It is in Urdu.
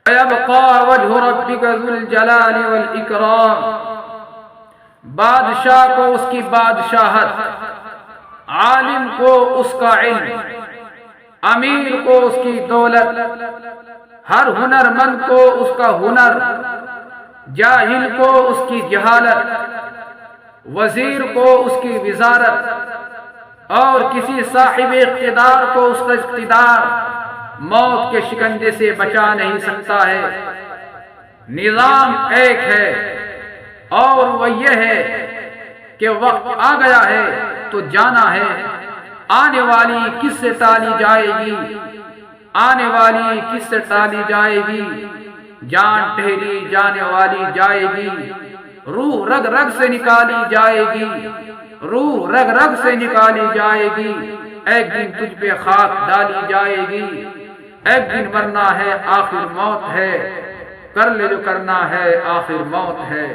وَيَبْقَى وَجْهُ رَبِّكَ ذُو الْجَلَالِ وَالْإِكْرَامِ، بادشاہ کو اس کی بادشاہت، عالم کو اس کا علم، امیر کو اس کی دولت، ہر ہنرمند کو اس کا ہنر، جاہل کو اس کی جہالت، وزیر کو اس کی وزارت، اور کسی صاحب اقتدار کو اس کا اقتدار موت کے شکنجے سے بچا نہیں سکتا ہے۔ نظام ایک ہے اور وہ یہ ہے کہ وقت آ گیا ہے تو جانا ہے، آنے والی کس سے ٹالی جائے گی، آنے والی کس سے ٹالی جائے گی، جان ٹھہری جانے والی جائے گی، روح رگ رگ سے نکالی جائے گی، روح رگ رگ سے نکالی جائے گی، ایک دن تجھ پہ خاک ڈالی جائے گی، ایک دن مرنا ہے آخر موت ہے، کر لے جو کرنا ہے آخر موت ہے۔